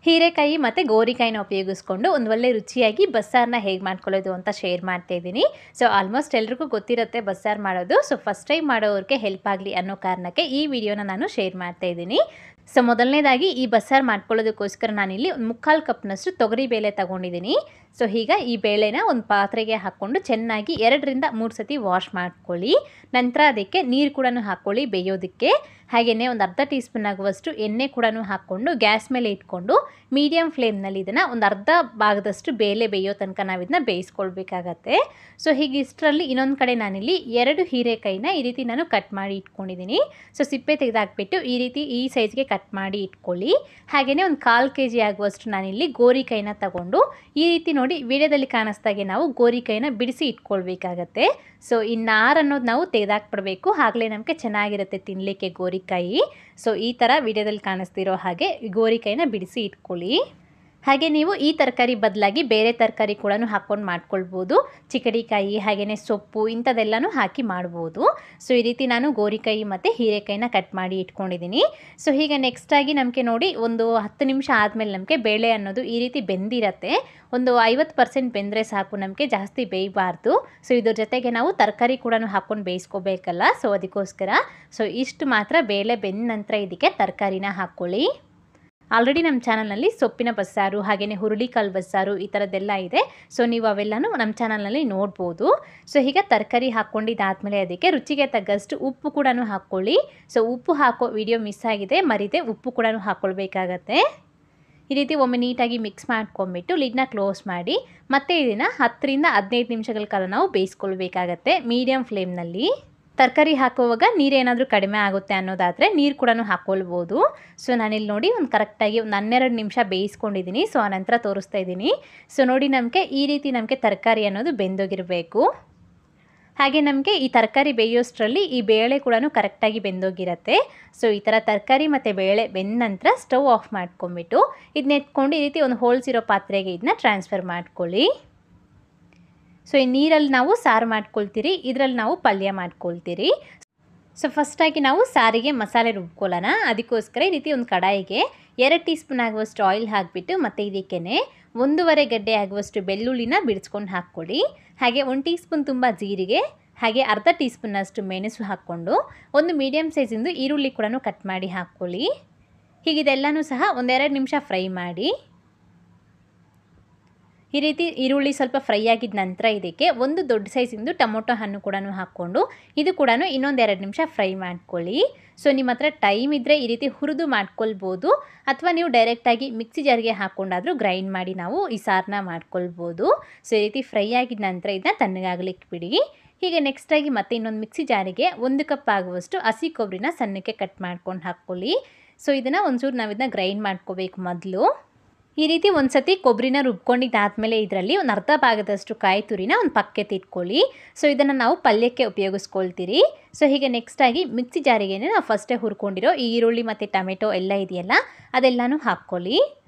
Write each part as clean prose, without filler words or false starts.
ಹೀರೆಕಾಯಿ ಮತ್ತು ಗೋರಿಕಾಯಿನ ಉಪಯೋಗಿಸ್ಕೊಂಡು ಒಂದು ಒಳ್ಳೆ ರುಚಿಯಾಗಿ ಬಸ್ಸಾರನ್ನ ಹೇಗೆ ಮಾಡ್ಕೊಳ್ಳೋದು ಅಂತ ಶೇರ್ ಮಾಡ್ತಾ ಇದ್ದೀನಿ. ಸೊ ಆಲ್ಮೋಸ್ಟ್ ಎಲ್ರಿಗೂ ಗೊತ್ತಿರುತ್ತೆ ಬಸ್ಸಾರು ಮಾಡೋದು. ಸೊ ಫಸ್ಟ್ ಟೈಮ್ ಮಾಡೋರಿಗೆ ಹೆಲ್ಪ್ ಆಗಲಿ ಅನ್ನೋ ಕಾರಣಕ್ಕೆ ಈ ವಿಡಿಯೋನ ನಾನು ಶೇರ್ ಮಾಡ್ತಾ ಇದ್ದೀನಿ. ಸೊ ಮೊದಲನೇದಾಗಿ ಈ ಬಸ್ಸಾರು ಮಾಡ್ಕೊಳ್ಳೋದಕ್ಕೋಸ್ಕರ ನಾನಿಲ್ಲಿ ಒಂದು 3/4 ಕಪ್ನಷ್ಟು ತೊಗರಿ ಬೇಳೆ ತೊಗೊಂಡಿದ್ದೀನಿ. ಸೊ ಈಗ ಈ ಬೇಳೆನ ಒಂದು ಪಾತ್ರೆಗೆ ಹಾಕ್ಕೊಂಡು ಚೆನ್ನಾಗಿ 2 ರಿಂದ 3 ಸತಿ ವಾಶ್ ಮಾಡ್ಕೊಳ್ಳಿ. ನಂತರ ಅದಕ್ಕೆ ನೀರು ಕೂಡ ಹಾಕ್ಕೊಳ್ಳಿ ಬೇಯೋದಕ್ಕೆ. ಹಾಗೆಯೇ ಒಂದು ಅರ್ಧ ಟೀ ಸ್ಪೂನ್ ಆಗುವಷ್ಟು ಎಣ್ಣೆ ಕೂಡ ಹಾಕ್ಕೊಂಡು ಗ್ಯಾಸ್ ಮೇಲೆ ಇಟ್ಕೊಂಡು ಮೀಡಿಯಮ್ ಫ್ಲೇಮ್ನಲ್ಲಿ ಇದನ್ನು ಒಂದು ಅರ್ಧ ಭಾಗದಷ್ಟು ಬೇಳೆ ಬೇಯೋ ತನಕ ನಾವು ಇದನ್ನ ಬೇಯಿಸ್ಕೊಳ್ಬೇಕಾಗತ್ತೆ. ಸೊ ಹೀಗೆ ಇಷ್ಟರಲ್ಲಿ ಇನ್ನೊಂದು ಕಡೆ ನಾನಿಲ್ಲಿ 2 ಹೀರೆಕಾಯಿನ ಈ ರೀತಿ ನಾನು ಕಟ್ ಮಾಡಿ ಇಟ್ಕೊಂಡಿದ್ದೀನಿ. ಸೊ ಸಿಪ್ಪೆ ತೆಗೆದಾಕ್ಬಿಟ್ಟು ಈ ರೀತಿ ಈ ಸೈಜ್ಗೆ ಕಟ್ ಮಾಡಿ ಇಟ್ಕೊಳ್ಳಿ. ಹಾಗೆಯೇ ಒಂದು 1/4 kg ಆಗುವಷ್ಟು ನಾನಿಲ್ಲಿ ಗೋರಿಕಾಯಿನ ತಗೊಂಡು ಈ ರೀತಿ ನೋಡಿ ವಿಡಿಯೋದಲ್ಲಿ ಕಾಣಿಸ್ದಾಗೆ ನಾವು ಗೋರಿಕಾಯಿನ ಬಿಡಿಸಿ ಇಟ್ಕೊಳ್ಬೇಕಾಗತ್ತೆ. ಸೊ ಈ ನಾರು ಅನ್ನೋದು ನಾವು ತೆಗೆದಾಕ್ಬಿಡ್ಬೇಕು, ಆಗಲೇ ನಮಗೆ ಚೆನ್ನಾಗಿರುತ್ತೆ ತಿನ್ನಲಿಕ್ಕೆ ಗೋರಿಕಾಯಿ. ಸೊ ಈ ಥರ ವಿಡಿಯೋದಲ್ಲಿ ಕಾಣಿಸ್ತಿರೋ ಹಾಗೆ ಗೋರಿಕಾಯಿನ ಬಿಡಿಸಿ ಇಟ್ಕೊಳ್ಳಿ. ಹಾಗೆ ನೀವು ಈ ತರಕಾರಿ ಬದಲಾಗಿ ಬೇರೆ ತರಕಾರಿ ಕೂಡ ಹಾಕ್ಕೊಂಡು ಮಾಡ್ಕೊಳ್ಬೋದು. ಚಿಕಡಿಕಾಯಿ ಹಾಗೆಯೇ ಸೊಪ್ಪು ಇಂಥದ್ದೆಲ್ಲನೂ ಹಾಕಿ ಮಾಡ್ಬೋದು. ಸೊ ಈ ರೀತಿ ನಾನು ಗೋರಿಕಾಯಿ ಮತ್ತು ಹೀರೆಕಾಯಿನ ಕಟ್ ಮಾಡಿ ಇಟ್ಕೊಂಡಿದ್ದೀನಿ. ಸೊ ಈಗ ನೆಕ್ಸ್ಟಾಗಿ ನಮಗೆ ನೋಡಿ ಒಂದು 10 ನಿಮಿಷ ಆದಮೇಲೆ ನಮಗೆ ಬೇಳೆ ಅನ್ನೋದು ಈ ರೀತಿ ಬೆಂದಿರತ್ತೆ. ಒಂದು 50% ಬೆಂದರೆ ಸಾಕು, ನಮಗೆ ಜಾಸ್ತಿ ಬೇಯಬಾರ್ದು. ಸೊ ಇದ್ರ ಜೊತೆಗೆ ನಾವು ತರಕಾರಿ ಕೂಡ ಹಾಕ್ಕೊಂಡು ಬೇಯಿಸ್ಕೋಬೇಕಲ್ಲ, ಸೊ ಅದಕ್ಕೋಸ್ಕರ ಸೊ ಇಷ್ಟು ಮಾತ್ರ ಬೇಳೆ ಬೆಂದ ನಂತರ ಇದಕ್ಕೆ ತರಕಾರಿನ ಹಾಕ್ಕೊಳ್ಳಿ. ಆಲ್ರೆಡಿ ನಮ್ಮ ಚಾನಲ್ನಲ್ಲಿ ಸೊಪ್ಪಿನ ಬಸ್ಸಾರು ಹಾಗೆಯೇ ಹುರುಳಿಕಾಳು ಬಸ್ಸಾರು ಈ ಥರದ್ದೆಲ್ಲ ಇದೆ. ಸೊ ನೀವು ಅವೆಲ್ಲನೂ ನಮ್ಮ ಚಾನಲ್ನಲ್ಲಿ ನೋಡ್ಬೋದು. ಸೊ ಈಗ ತರಕಾರಿ ಹಾಕ್ಕೊಂಡಿದ್ದಾದಮೇಲೆ ಅದಕ್ಕೆ ರುಚಿಗೆ ತగ్గಷ್ಟು ಉಪ್ಪು ಕೂಡ ಹಾಕ್ಕೊಳ್ಳಿ. ಸೊ ಉಪ್ಪು ಹಾಕೋ ವಿಡಿಯೋ ಮಿಸ್ ಆಗಿದೆ, ಮರಿದೆ ಉಪ್ಪು ಕೂಡ ಹಾಕ್ಕೊಳ್ಬೇಕಾಗತ್ತೆ. ಈ ರೀತಿ ಒಮ್ಮೆ ನೀಟಾಗಿ ಮಿಕ್ಸ್ ಮಾಡ್ಕೊಂಬಿಟ್ಟು ಲಿಡ್ನ ಕ್ಲೋಸ್ ಮಾಡಿ ಮತ್ತೆ ಇದನ್ನು 10 ರಿಂದ 15 ನಿಮಿಷಗಳ ಕಾಲ ನಾವು ಬೇಯಿಸ್ಕೊಳ್ಬೇಕಾಗತ್ತೆ ಮೀಡಿಯಮ್ ಫ್ಲೇಮ್ನಲ್ಲಿ. ತರಕಾರಿ ಹಾಕುವಾಗ ನೀರೇನಾದರೂ ಕಡಿಮೆ ಆಗುತ್ತೆ ಅನ್ನೋದಾದರೆ ನೀರು ಕೂಡ ಹಾಕ್ಕೊಳ್ಬೋದು. ಸೊ ನಾನಿಲ್ಲಿ ನೋಡಿ ಒಂದು ಕರೆಕ್ಟಾಗಿ ಒಂದು 12 ನಿಮಿಷ ಬೇಯಿಸ್ಕೊಂಡಿದ್ದೀನಿ. ಸೊ ಆನಂತರ ತೋರಿಸ್ತಾ ಇದ್ದೀನಿ. ಸೊ ನೋಡಿ ನಮಗೆ ಈ ರೀತಿ ನಮಗೆ ತರಕಾರಿ ಅನ್ನೋದು ಬೆಂದೋಗಿರಬೇಕು. ಹಾಗೆ ನಮಗೆ ಈ ತರಕಾರಿ ಬೇಯೋಷ್ಟರಲ್ಲಿ ಈ ಬೇಳೆ ಕೂಡ ಕರೆಕ್ಟಾಗಿ ಬೆಂದೋಗಿರುತ್ತೆ. ಸೊ ಈ ಥರ ತರಕಾರಿ ಮತ್ತು ಬೇಳೆ ಬೆಂದ ನಂತರ ಸ್ಟವ್ ಆಫ್ ಮಾಡ್ಕೊಂಬಿಟ್ಟು ಇದನ್ನ ಎತ್ಕೊಂಡು ಈ ರೀತಿ ಒಂದು ಹೋಲ್ಸ್ ಇರೋ ಪಾತ್ರೆಗೆ ಇದನ್ನ ಟ್ರಾನ್ಸ್ಫರ್ ಮಾಡ್ಕೊಳ್ಳಿ. ಸೊ ಈ ನೀರಲ್ಲಿ ನಾವು ಸಾರು ಮಾಡ್ಕೊಳ್ತೀರಿ, ಇದರಲ್ಲಿ ನಾವು ಪಲ್ಯ ಮಾಡ್ಕೊಳ್ತೀರಿ. ಸೊ ಫಸ್ಟಾಗಿ ನಾವು ಸಾರಿಗೆ ಮಸಾಲೆ ರುಬ್ಕೊಳ್ಳೋಣ. ಅದಕ್ಕೋಸ್ಕರ ಈ ರೀತಿ ಒಂದು ಕಡಾಯಿಗೆ 2 ಟೀ ಸ್ಪೂನ್ ಆಗುವಷ್ಟು ಆಯಿಲ್ ಹಾಕಿಬಿಟ್ಟು ಮತ್ತು ಇದಕ್ಕೇ 1.5 ಗಡ್ಡೆ ಆಗುವಷ್ಟು ಬೆಳ್ಳುಳ್ಳಿನ ಬಿಡಿಸ್ಕೊಂಡು ಹಾಕ್ಕೊಳ್ಳಿ. ಹಾಗೆ 1 ಟೀ ಸ್ಪೂನ್ ತುಂಬ ಜೀರಿಗೆ ಹಾಗೆ ಅರ್ಧ ಟೀ ಸ್ಪೂನ್ನಷ್ಟು ಮೆಣಸು ಹಾಕ್ಕೊಂಡು ಒಂದು ಮೀಡಿಯಮ್ ಸೈಜಿಂದು ಈರುಳ್ಳಿ ಕೂಡ ಕಟ್ ಮಾಡಿ ಹಾಕ್ಕೊಳ್ಳಿ. ಹೀಗಿದೆಲ್ಲನೂ ಸಹ 1-2 ನಿಮಿಷ ಫ್ರೈ ಮಾಡಿ. ಈ ರೀತಿ ಈರುಳ್ಳಿ ಸ್ವಲ್ಪ ಫ್ರೈ ಆಗಿದ ನಂತರ ಇದಕ್ಕೆ ಒಂದು ದೊಡ್ಡ ಸೈಜಿಂದು ಟೊಮೊಟೊ ಹಣ್ಣು ಕೂಡ ಹಾಕ್ಕೊಂಡು ಇದು ಕೂಡ ಇನ್ನೊಂದು 2 ನಿಮಿಷ ಫ್ರೈ ಮಾಡ್ಕೊಳ್ಳಿ. ಸೊ ನಿಮ್ಮ ಹತ್ರ ಟೈಮ್ ಇದ್ದರೆ ಈ ರೀತಿ ಹುರಿದು ಮಾಡ್ಕೊಳ್ಬೋದು, ಅಥವಾ ನೀವು ಡೈರೆಕ್ಟಾಗಿ ಮಿಕ್ಸಿ ಜಾರಿಗೆ ಹಾಕ್ಕೊಂಡಾದರೂ ಗ್ರೈಂಡ್ ಮಾಡಿ ನಾವು ಈ ಸಾರನ್ನ ಮಾಡ್ಕೊಳ್ಬೋದು. ಸೊ ಈ ರೀತಿ ಫ್ರೈ ಆಗಿದ ನಂತರ ಇದನ್ನ ತಣ್ಣಗಾಗಲಿಕ್ಕೆ ಬಿಡಿ. ಹೀಗೆ ನೆಕ್ಸ್ಟಾಗಿ ಮತ್ತೆ ಇನ್ನೊಂದು ಮಿಕ್ಸಿ ಜಾರಿಗೆ 1 ಕಪ್ ಆಗುವಷ್ಟು ಹಸಿ ಕೊಬ್ಬರಿನ ಸಣ್ಣಕ್ಕೆ ಕಟ್ ಮಾಡ್ಕೊಂಡು ಹಾಕ್ಕೊಳ್ಳಿ. ಸೊ ಇದನ್ನು ಒಂಚೂರು ನಾವು ಇದನ್ನ ಗ್ರೈಂಡ್ ಮಾಡ್ಕೋಬೇಕು ಮೊದಲು. ಈ ರೀತಿ ಒಂದು ಸತಿ ಕೊಬ್ಬರಿನ ರುಬ್ಕೊಂಡಿದ್ದಾದಮೇಲೆ ಇದರಲ್ಲಿ ಒಂದು ಅರ್ಧ ಭಾಗದಷ್ಟು ಕಾಯಿ ತುರಿನ ಒಂದು ಪಕ್ಕಕ್ಕೆ ಇಟ್ಕೊಳ್ಳಿ. ಸೊ ಇದನ್ನು ನಾವು ಪಲ್ಯಕ್ಕೆ ಉಪಯೋಗಿಸ್ಕೊಳ್ತೀರಿ. ಸೊ ಹೀಗೆ ನೆಕ್ಸ್ಟಾಗಿ ಮಿಕ್ಸಿ ಜಾರಿಗೆ ನಾವು ಫಸ್ಟೇ ಹುರ್ಕೊಂಡಿರೋ ಈ ಈರುಳ್ಳಿ ಮತ್ತು ಟೊಮೆಟೊ ಎಲ್ಲ ಇದೆಯಲ್ಲ ಅದೆಲ್ಲನೂ ಹಾಕ್ಕೊಳ್ಳಿ.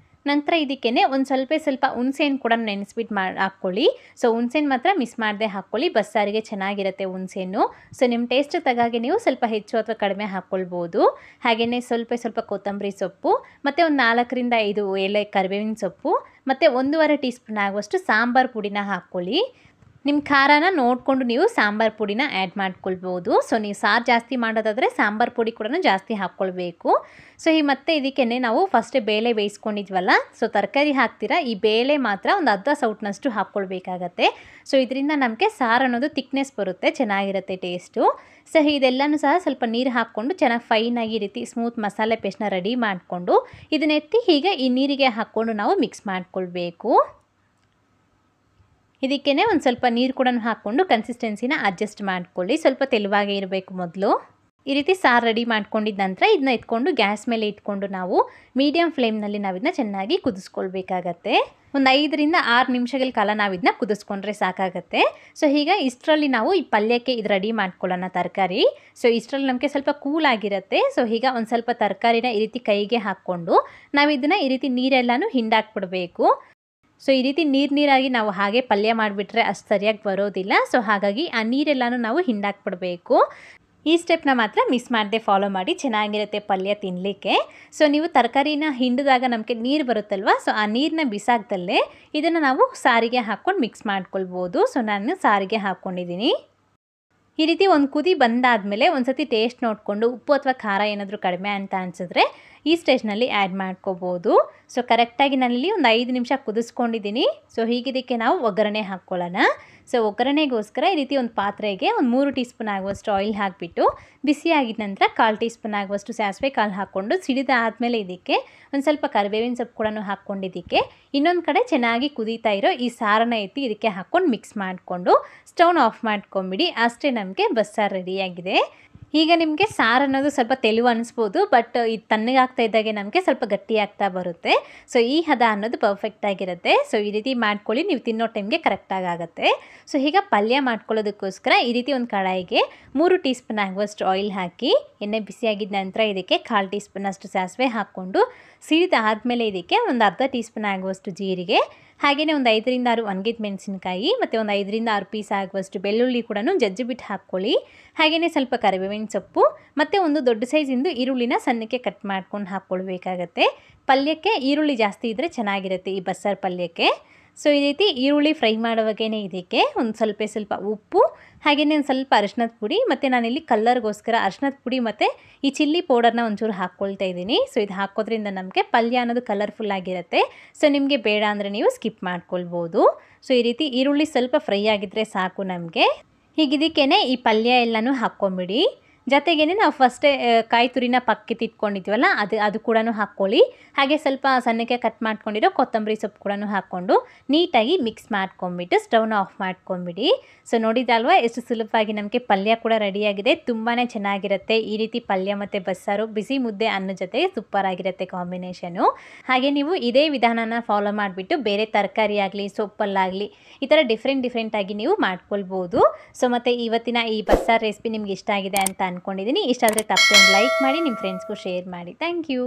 ನಂತರ ಇದಕ್ಕೇ ಒಂದು ಸ್ವಲ್ಪ ಹುಣಸೆಹಣ್ಣು ಕೂಡ ನೆನೆಸ್ಬಿಟ್ಟು ಹಾಕ್ಕೊಳ್ಳಿ. ಸೊ ಹುಣಸೆಹಣ್ಣು ಮಾತ್ರ ಮಿಸ್ ಮಾಡದೆ ಹಾಕ್ಕೊಳ್ಳಿ, ಬಸ್ಸಾರಿಗೆ ಚೆನ್ನಾಗಿರುತ್ತೆ ಹುಣಸೆಹಣ್ಣು. ಸೊ ನಿಮ್ಮ ಟೇಸ್ಟ್ ತಗಾಗೆ ನೀವು ಸ್ವಲ್ಪ ಹೆಚ್ಚು ಅಥವಾ ಕಡಿಮೆ ಹಾಕ್ಕೊಳ್ಬೋದು. ಹಾಗೆಯೇ ಸ್ವಲ್ಪ ಕೊತ್ತಂಬರಿ ಸೊಪ್ಪು ಮತ್ತು ಒಂದು 4 ರಿಂದ 5 ಎಲೆ ಕರಿಬೇವಿನ ಸೊಪ್ಪು ಮತ್ತು 1.5 ಟೀ ಸ್ಪೂನ್ ಆಗುವಷ್ಟು ಸಾಂಬಾರು ಪುಡಿನ ಹಾಕ್ಕೊಳ್ಳಿ. ನಿಮ್ಮ ಖಾರನ ನೋಡಿಕೊಂಡು ನೀವು ಸಾಂಬಾರು ಪುಡಿನ ಆ್ಯಡ್ ಮಾಡ್ಕೊಳ್ಬೋದು. ಸೊ ನೀವು ಸಾರು ಜಾಸ್ತಿ ಮಾಡೋದಾದರೆ ಸಾಂಬಾರು ಪುಡಿ ಕೂಡ ಜಾಸ್ತಿ ಹಾಕ್ಕೊಳ್ಬೇಕು. ಸೊ ಈ ಮತ್ತೆ ಇದಕ್ಕೇ ನಾವು ಫಸ್ಟೇ ಬೇಳೆ ಬೇಯಿಸ್ಕೊಂಡಿದ್ವಲ್ಲ, ಸೊ ತರಕಾರಿ ಹಾಕ್ತೀರಾ ಈ ಬೇಳೆ ಮಾತ್ರ ಒಂದು ಅರ್ಧ ಸೌಟ್ನಷ್ಟು ಹಾಕ್ಕೊಳ್ಬೇಕಾಗತ್ತೆ. ಸೊ ಇದರಿಂದ ನಮಗೆ ಸಾರು ಅನ್ನೋದು ತಿಕ್ನೆಸ್ ಬರುತ್ತೆ, ಚೆನ್ನಾಗಿರುತ್ತೆ ಟೇಸ್ಟು. ಸೊ ಇದೆಲ್ಲನೂ ಸಹ ಸ್ವಲ್ಪ ನೀರು ಹಾಕ್ಕೊಂಡು ಚೆನ್ನಾಗಿ ಫೈನಾಗಿ ಈ ರೀತಿ ಸ್ಮೂತ್ ಮಸಾಲೆ ಪೇಸ್ಟ್ನ ರೆಡಿ ಮಾಡಿಕೊಂಡು ಇದನ್ನೆತ್ತಿ ಹೀಗೆ ಈ ನೀರಿಗೆ ಹಾಕ್ಕೊಂಡು ನಾವು ಮಿಕ್ಸ್ ಮಾಡ್ಕೊಳ್ಬೇಕು. ಇದಕ್ಕೇ ಒಂದು ಸ್ವಲ್ಪ ನೀರು ಕೂಡ ಹಾಕ್ಕೊಂಡು ಕನ್ಸಿಸ್ಟೆನ್ಸಿನ ಅಡ್ಜಸ್ಟ್ ಮಾಡ್ಕೊಳ್ಳಿ. ಸ್ವಲ್ಪ ತೆಳುವಾಗೇ ಇರಬೇಕು ಮೊದಲು. ಈ ರೀತಿ ಸಾರು ರೆಡಿ ಮಾಡ್ಕೊಂಡಿದ್ದ ನಂತರ ಇದನ್ನ ಎತ್ಕೊಂಡು ಗ್ಯಾಸ್ ಮೇಲೆ ಇಟ್ಕೊಂಡು ನಾವು ಮೀಡಿಯಮ್ ಫ್ಲೇಮ್ನಲ್ಲಿ ನಾವು ಇದನ್ನ ಚೆನ್ನಾಗಿ ಕುದಿಸ್ಕೊಳ್ಬೇಕಾಗತ್ತೆ. ಒಂದು 5 ರಿಂದ 6 ನಿಮಿಷಗಳ ಕಾಲ ನಾವು ಇದನ್ನ ಕುದಿಸ್ಕೊಂಡ್ರೆ ಸಾಕಾಗತ್ತೆ. ಸೊ ಈಗ ಇಷ್ಟರಲ್ಲಿ ನಾವು ಈ ಪಲ್ಯಕ್ಕೆ ಇದು ರೆಡಿ ಮಾಡ್ಕೊಳ್ಳೋಣ ತರಕಾರಿ. ಸೊ ಇಷ್ಟರಲ್ಲಿ ನಮಗೆ ಸ್ವಲ್ಪ ಕೂಲ್ ಆಗಿರುತ್ತೆ. ಸೊ ಈಗ ಒಂದು ಸ್ವಲ್ಪ ತರಕಾರಿನ ಈ ರೀತಿ ಕೈಗೆ ಹಾಕ್ಕೊಂಡು ನಾವು ಇದನ್ನು ಈ ರೀತಿ ನೀರೆಲ್ಲನೂ ಹಿಂಡಾಕ್ಬಿಡಬೇಕು. ಸೊ ಈ ರೀತಿ ನೀರಾಗಿ ನಾವು ಹಾಗೆ ಪಲ್ಯ ಮಾಡಿಬಿಟ್ರೆ ಅಷ್ಟು ಸರಿಯಾಗಿ ಬರೋದಿಲ್ಲ. ಸೊ ಹಾಗಾಗಿ ಆ ನೀರೆಲ್ಲನೂ ನಾವು ಹಿಂಡಾಕ್ಬಿಡಬೇಕು. ಈ ಸ್ಟೆಪ್ನ ಮಾತ್ರ ಮಿಸ್ ಮಾಡದೆ ಫಾಲೋ ಮಾಡಿ, ಚೆನ್ನಾಗಿರುತ್ತೆ ಪಲ್ಯ ತಿನ್ನಲಿಕ್ಕೆ. ಸೊ ನೀವು ತರಕಾರಿನ ಹಿಂಡಿದಾಗ ನಮಗೆ ನೀರು ಬರುತ್ತಲ್ವ, ಸೊ ಆ ನೀರನ್ನ ಬಿಸಾಕ್ದಲ್ಲೇ ಇದನ್ನು ನಾವು ಸಾರಿಗೆ ಹಾಕ್ಕೊಂಡು ಮಿಕ್ಸ್ ಮಾಡ್ಕೊಳ್ಬೋದು. ಸೊ ನಾನು ಸಾರಿಗೆ ಹಾಕ್ಕೊಂಡಿದ್ದೀನಿ. ಈ ರೀತಿ ಒಂದು ಕುದಿ ಬಂದಾದಮೇಲೆ ಒಂದು ಸತಿ ಟೇಸ್ಟ್ ನೋಡಿಕೊಂಡು ಉಪ್ಪು ಅಥವಾ ಖಾರ ಏನಾದರೂ ಕಡಿಮೆ ಅಂತ ಅನಿಸಿದ್ರೆ ಈ ಸ್ಟೇಜ್ನಲ್ಲಿ ಆ್ಯಡ್ ಮಾಡ್ಕೋಬೋದು. ಸೊ ಕರೆಕ್ಟಾಗಿ ನಾನಿಲ್ಲಿ ಒಂದು 5 ನಿಮಿಷ ಕುದಿಸ್ಕೊಂಡಿದ್ದೀನಿ. ಸೊ ಹೀಗಿದಕ್ಕೆ ನಾವು ಒಗ್ಗರಣೆ ಹಾಕ್ಕೊಳ್ಳೋಣ. ಸೊ ಒಗ್ಗರಣೆಗೋಸ್ಕರ ಈ ರೀತಿ ಒಂದು ಪಾತ್ರೆಗೆ ಒಂದು 3 ಟೀ ಸ್ಪೂನ್ ಆಗುವಷ್ಟು ಆಯಿಲ್ ಹಾಕಿಬಿಟ್ಟು ಬಿಸಿ ಆಗಿದ ನಂತರ 1/4 ಟೀ ಸ್ಪೂನ್ ಆಗುವಷ್ಟು ಸಾಸಿವೆ ಕಾಳು ಹಾಕ್ಕೊಂಡು ಸಿಡಿದಾದಮೇಲೆ ಇದಕ್ಕೆ ಒಂದು ಸ್ವಲ್ಪ ಕರಿಬೇವಿನ ಸೊಪ್ಪು ಕೂಡ ಹಾಕ್ಕೊಂಡಿದ್ದಕ್ಕೆ ಇನ್ನೊಂದು ಕಡೆ ಚೆನ್ನಾಗಿ ಕುದೀತಾ ಇರೋ ಈ ಸಾರನ್ನ ಎತ್ತಿ ಇದಕ್ಕೆ ಹಾಕ್ಕೊಂಡು ಮಿಕ್ಸ್ ಮಾಡಿಕೊಂಡು ಸ್ಟವ್ನ ಆಫ್ ಮಾಡ್ಕೊಂಬಿಡಿ. ಅಷ್ಟೇ ನಮಗೆ ಬಸ್ಸಾರು ರೆಡಿಯಾಗಿದೆ. ಈಗ ನಿಮಗೆ ಸಾರು ಅನ್ನೋದು ಸ್ವಲ್ಪ ತೆಳು ಅನಿಸ್ಬೋದು, ಬಟ್ ಇದು ತಣ್ಣಗಾಗ್ತಾ ಇದ್ದಾಗೆ ನಮಗೆ ಸ್ವಲ್ಪ ಗಟ್ಟಿ ಆಗ್ತಾ ಬರುತ್ತೆ. ಸೊ ಈ ಹದ ಅನ್ನೋದು ಪರ್ಫೆಕ್ಟಾಗಿರುತ್ತೆ. ಸೊ ಈ ರೀತಿ ಮಾಡ್ಕೊಳ್ಳಿ, ನೀವು ತಿನ್ನೋ ಟೈಮ್ಗೆ ಕರೆಕ್ಟಾಗಿ ಆಗುತ್ತೆ. ಸೊ ಈಗ ಪಲ್ಯ ಮಾಡ್ಕೊಳ್ಳೋದಕ್ಕೋಸ್ಕರ ಈ ರೀತಿ ಒಂದು ಕಡಾಯಿಗೆ 3 ಟೀ ಸ್ಪೂನ್ ಆಗುವಷ್ಟು ಆಯಿಲ್ ಹಾಕಿ ಎಣ್ಣೆ ಬಿಸಿಯಾಗಿದ್ದ ನಂತರ ಇದಕ್ಕೆ 1/4 ಟೀ ಸ್ಪೂನ್ ಅಷ್ಟು ಸಾಸಿವೆ ಹಾಕ್ಕೊಂಡು ಸಿಡಿದಾದಮೇಲೆ ಇದಕ್ಕೆ ಒಂದು ಅರ್ಧ ಟೀ ಸ್ಪೂನ್ ಆಗುವಷ್ಟು ಜೀರಿಗೆ, ಹಾಗೆಯೇ ಒಂದು 5 ರಿಂದ 6 ಒಣಗಿದ ಮೆಣಸಿನಕಾಯಿ ಮತ್ತು ಒಂದು 5 ರಿಂದ 6 ಪೀಸ್ ಆಗುವಷ್ಟು ಬೆಳ್ಳುಳ್ಳಿ ಕೂಡ ಜಜ್ಜಿಬಿಟ್ಟು ಹಾಕ್ಕೊಳ್ಳಿ. ಹಾಗೆಯೇ ಸ್ವಲ್ಪ ಕರಿಬೇವಿನ ಸೊಪ್ಪು ಮತ್ತು ಒಂದು ದೊಡ್ಡ ಸೈಜಿಂದು ಈರುಳ್ಳಿನ ಸಣ್ಣಕ್ಕೆ ಕಟ್ ಮಾಡ್ಕೊಂಡು ಹಾಕ್ಕೊಳ್ಬೇಕಾಗತ್ತೆ. ಪಲ್ಯಕ್ಕೆ ಈರುಳ್ಳಿ ಜಾಸ್ತಿ ಇದ್ದರೆ ಚೆನ್ನಾಗಿರುತ್ತೆ ಈ ಬಸ್ಸಾರು ಪಲ್ಯಕ್ಕೆ. ಸೊ ಈ ರೀತಿ ಈರುಳ್ಳಿ ಫ್ರೈ ಮಾಡುವಾಗೇ ಇದಕ್ಕೆ ಒಂದು ಸ್ವಲ್ಪ ಉಪ್ಪು, ಹಾಗೆಯೇ ಒಂದು ಸ್ವಲ್ಪ ಅರಿಶಿನದ ಪುಡಿ ಮತ್ತು ನಾನಿಲ್ಲಿ ಕಲ್ಲರ್ಗೋಸ್ಕರ ಅರಿಶಿನದ ಪುಡಿ ಮತ್ತು ಈ ಚಿಲ್ಲಿ ಪೌಡರ್ನ ಒಂಚೂರು ಹಾಕ್ಕೊಳ್ತಾ ಇದ್ದೀನಿ. ಸೊ ಇದು ಹಾಕೋದ್ರಿಂದ ನಮಗೆ ಪಲ್ಯ ಅನ್ನೋದು ಕಲರ್ಫುಲ್ ಆಗಿರುತ್ತೆ. ಸೊ ನಿಮಗೆ ಬೇಡ ಅಂದರೆ ನೀವು ಸ್ಕಿಪ್ ಮಾಡ್ಕೊಳ್ಬೋದು. ಸೊ ಈ ರೀತಿ ಈರುಳ್ಳಿ ಸ್ವಲ್ಪ ಫ್ರೈ ಆಗಿದ್ದರೆ ಸಾಕು ನಮಗೆ. ಹೀಗಿದಕ್ಕೇ ಈ ಪಲ್ಯ ಎಲ್ಲನೂ ಹಾಕ್ಕೊಂಬಿಡಿ. ಜೊತೆಗೇ ನಾವು ಫಸ್ಟೇ ಕಾಯಿ ತುರಿನ ಪಕ್ಕಕ್ಕೆ ಇಟ್ಕೊಂಡಿದ್ವಲ್ಲ ಅದು ಕೂಡ ಹಾಕ್ಕೊಳ್ಳಿ. ಹಾಗೆ ಸ್ವಲ್ಪ ಸಣ್ಣಕ್ಕೆ ಕಟ್ ಮಾಡ್ಕೊಂಡಿರೋ ಕೊತ್ತಂಬರಿ ಸೊಪ್ಪು ಕೂಡ ಹಾಕ್ಕೊಂಡು ನೀಟಾಗಿ ಮಿಕ್ಸ್ ಮಾಡ್ಕೊಂಬಿಟ್ಟು ಸ್ಟವ್ನ ಆಫ್ ಮಾಡ್ಕೊಂಬಿಡಿ. ಸೊ ನೋಡಿದಲ್ವಾ ಎಷ್ಟು ಸುಲಭವಾಗಿ ನಮಗೆ ಪಲ್ಯ ಕೂಡ ರೆಡಿಯಾಗಿದೆ. ತುಂಬಾ ಚೆನ್ನಾಗಿರುತ್ತೆ ಈ ರೀತಿ ಪಲ್ಯ ಮತ್ತು ಬಸ್ಸಾರು ಬಿಸಿ ಮುದ್ದೆ ಅನ್ನೋ ಜೊತೆ ಸೂಪರ್ ಆಗಿರುತ್ತೆ ಕಾಂಬಿನೇಷನು. ಹಾಗೆ ನೀವು ಇದೇ ವಿಧಾನನ ಫಾಲೋ ಮಾಡಿಬಿಟ್ಟು ಬೇರೆ ತರಕಾರಿ ಆಗಲಿ ಸೊಪ್ಪಲ್ಲಾಗಲಿ ಈ ಥರ ಡಿಫ್ರೆಂಟಾಗಿ ನೀವು ಮಾಡ್ಕೊಳ್ಬೋದು. ಸೊ ಮತ್ತು ಇವತ್ತಿನ ಈ ಬಸ್ಸಾರು ರೆಸಿಪಿ ನಿಮ್ಗೆ ಇಷ್ಟ ಆಗಿದೆ ಅಂತ ಅಂದ್ಕೊಂಡಿದ್ದೀನಿ. ಇಷ್ಟ ಆದರೆ ತಪ್ಪದೆ ಒಂದು ಲೈಕ್ ಮಾಡಿ, ನಿಮ್ಮ ಫ್ರೆಂಡ್ಸ್ಗೂ ಶೇರ್ ಮಾಡಿ. Thank you.